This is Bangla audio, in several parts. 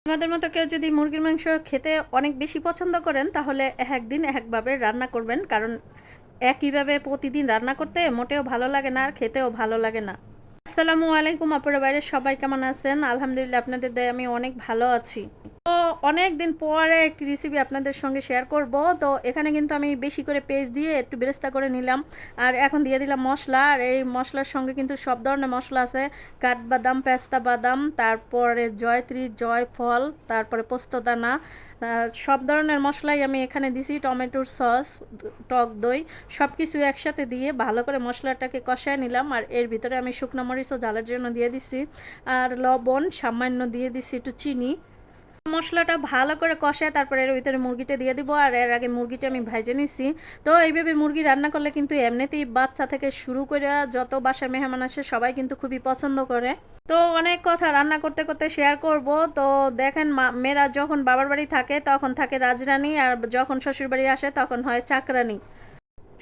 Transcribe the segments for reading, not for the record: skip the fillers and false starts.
আমাদের মতো কেউ যদি মুরগির মাংস খেতে অনেক বেশি পছন্দ করেন তাহলে একদিন একভাবে রান্না করবেন, কারণ একইভাবে প্রতিদিন রান্না করতে মোটেও ভালো লাগে না আর খেতেও ভালো লাগে না। আসসালামু আলাইকুম আপুরা, বাইরে সবাই কেমন আছেন? আলহামদুলিল্লাহ আপনাদের দয়ায় আমি অনেক ভালো আছি। তো অনেক দিন পরে একটি রেসিপি আপনাদের সঙ্গে শেয়ার করব। তো এখানে কিন্তু আমি বেশি করে পেঁয়াজ দিয়ে একটু বেরেস্তা করে নিলাম, আর এখন দিয়ে দিলাম মশলা। আর এই মশলার সঙ্গে কিন্তু সব ধরনের মশলা আছে, কাঠবাদাম, পেস্তা বাদাম, তারপরে জয়ত্রী, জয়ফল, তারপরে পোস্তদানা, সব ধরনের মশলাই আমি এখানে দিছি। টমেটোর সস, টক দই, সব কিছু একসাথে দিয়ে ভালো করে মশলাটাকে কষায় নিলাম। আর এর ভিতরে আমি শুকনো মরিচও ঝালের জন্য দিয়ে দিছি, আর লবণ সামান্য দিয়ে দিছি, একটু চিনি। মশলাটা ভালো করে কষায় তারপরে এর ভিতরে মুরগিটা দিয়ে দিব। আর এর আগে মুরগিটা আমি ভেজে নিছি। তো এইভাবে মুরগি রান্না করলে কিন্তু এমনিতেই বাচ্চা থেকে শুরু করে যত বাসায় মেহমান আসে সবাই কিন্তু খুবই পছন্দ করে। তো অনেক কথা রান্না করতে করতে শেয়ার করব। তো দেখেন, মেয়েরা যখন বাবার বাড়ি থাকে তখন থাকে রাজরানী, আর যখন শ্বশুর বাড়ি আসে তখন হয় চাকরানী।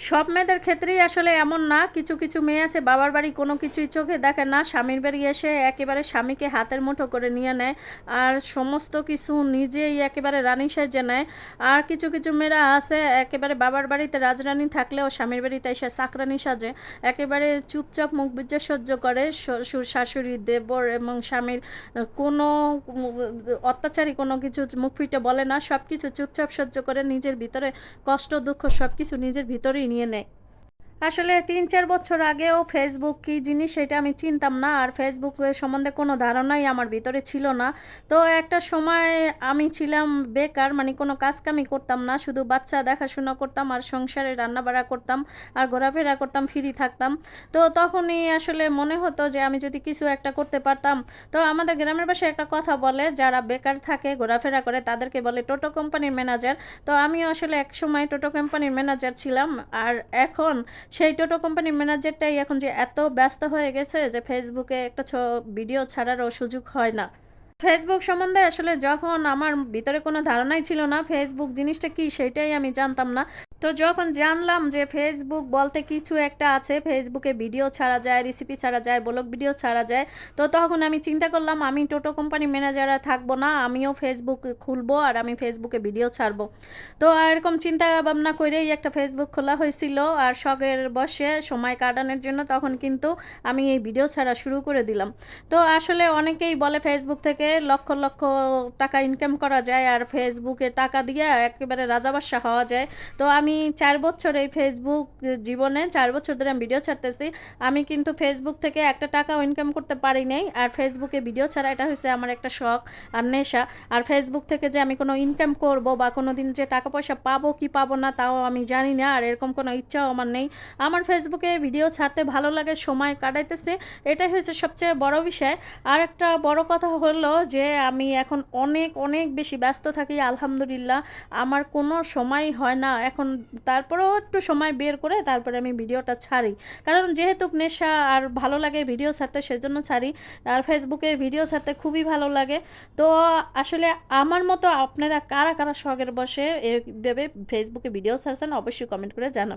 সব মেয়েদের ক্ষেত্রেই আসলে এমন না, কিছু কিছু মেয়ে আছে বাবার বাড়ি কোনো কিছুই চোখে দেখে না, স্বামীর বাড়ি এসে একেবারে স্বামীকে হাতের মুঠো করে নিয়ে নেয় আর সমস্ত কিছু নিজেই একেবারে রানী সেজে নেয়। আর কিছু কিছু মেয়েরা আছে একেবারে বাবার বাড়িতে রাজরানী থাকলেও স্বামীর বাড়িতে এসে চাকরানী সাজে, একেবারে চুপচাপ মুখ বুজে সহ্য করে শ্বশুর, শাশুড়ি, দেবর এবং স্বামীর কোনো অত্যাচারী কোনো কিছু মুখ ফুটে বলে না, সব কিছু চুপচাপ সহ্য করে নিজের ভিতরে কষ্ট দুঃখ সব কিছু নিজের ভিতরেই নিয়ে নেয়। আসলে ৩-৪ বছর আগেও ফেসবুক কী জিনিস সেটা আমি চিনতাম না, আর ফেসবুকের সম্বন্ধে কোনো ধারণাই আমার ভিতরে ছিল না। তো একটা সময় আমি ছিলাম বেকার, মানে কোনো কাজকামই করতাম না, শুধু বাচ্চা দেখাশোনা করতাম আর সংসারে রান্নাবাড়া করতাম আর ঘোরাফেরা করতাম, ফ্রি থাকতাম। তো তখনই আসলে মনে হতো যে আমি যদি কিছু একটা করতে পারতাম। তো আমাদের গ্রামের বাসায় একটা কথা বলে, যারা বেকার থাকে ঘোরাফেরা করে তাদেরকে বলে টোটো কোম্পানির ম্যানেজার। তো আমিও আসলে একসময় টোটো কোম্পানির ম্যানেজার ছিলাম। আর এখন সেই টোটো কোম্পানির ম্যানেজারটাই এখন যে এত ব্যস্ত হয়ে গেছে যে ফেসবুকে একটা ভিডিও ছাড়ারও সুযোগ হয় না। ফেসবুক সম্বন্ধে আসলে যখন আমার ভিতরে কোনো ধারণাই ছিল না, ফেসবুক জিনিসটা কি সেটাই আমি জানতাম না। তো যখন জানলাম যে ফেসবুক বলতে কিছু একটা আছে, ফেসবুকে ভিডিও ছাড়া যায়, রেসিপি ছাড়া যায়, ব্লগ ভিডিও ছাড়া যায়, তো তখন আমি চিন্তা করলাম আমি টোটো কোম্পানি ম্যানেজার থাকবো না, আমিও ফেসবুক খুলবো আর আমি ফেসবুকে ভিডিও ছাড়বো। তো এরকম চিন্তা ভাবনা করেই একটা ফেসবুক খোলা হয়েছিল, আর শখের বসে সময় কাটানোর জন্য তখন কিন্তু আমি এই ভিডিও ছাড়া শুরু করে দিলাম। তো আসলে অনেকেই বলে ফেসবুক থেকে লক্ষ লক্ষ টাকা ইনকাম করা যায় আর ফেসবুকে টাকা দিয়ে একেবারে রাজাবাদশা হওয়া যায়। তো আমি ৪ বছর এই ফেসবুক জীবনে ৪ বছর ধরে আমি ভিডিও ছাড়তেছি। আমি কিন্তু ফেসবুক থেকে একটা টাকাও ইনকাম করতে পারি নাই। আর ফেসবুকে ভিডিও ছাড়া এটা হইছে আমার একটা শখ আর নেশা। আর ফেসবুক থেকে যে আমি কোনো ইনকাম করব বা কোনোদিন যে টাকা পয়সা পাবো কি পাবো না তাও আমি জানি না, আর এরকম কোনো ইচ্ছাও আমার নেই। আমার ফেসবুকে ভিডিও ছাড়তে ভালো লাগে, সময় কাটাইতেছে, এটাই হচ্ছে সবচেয়ে বড় বিষয়। আর একটা বড় কথা হলো যে আমি এখন অনেক অনেক বেশি ব্যস্ত থাকি আলহামদুলিল্লাহ, আমার কোনো সময়ই হয় না এখন। তারপরেও একটু সময় বের করে তারপরে আমি ভিডিওটা ছাড়ি, কারণ যেহেতু নেশা আর ভালো লাগে ভিডিও ছাড়তে সেজন্য ছাড়ি। আর ফেসবুকে ভিডিও ছাড়তে খুবই ভালো লাগে। তো আসলে আমার মতো আপনারা কারা কারা শখের বসে এভাবে ফেসবুকে ভিডিও ছাড়ছেন অবশ্যই কমেন্ট করে জানাবেন।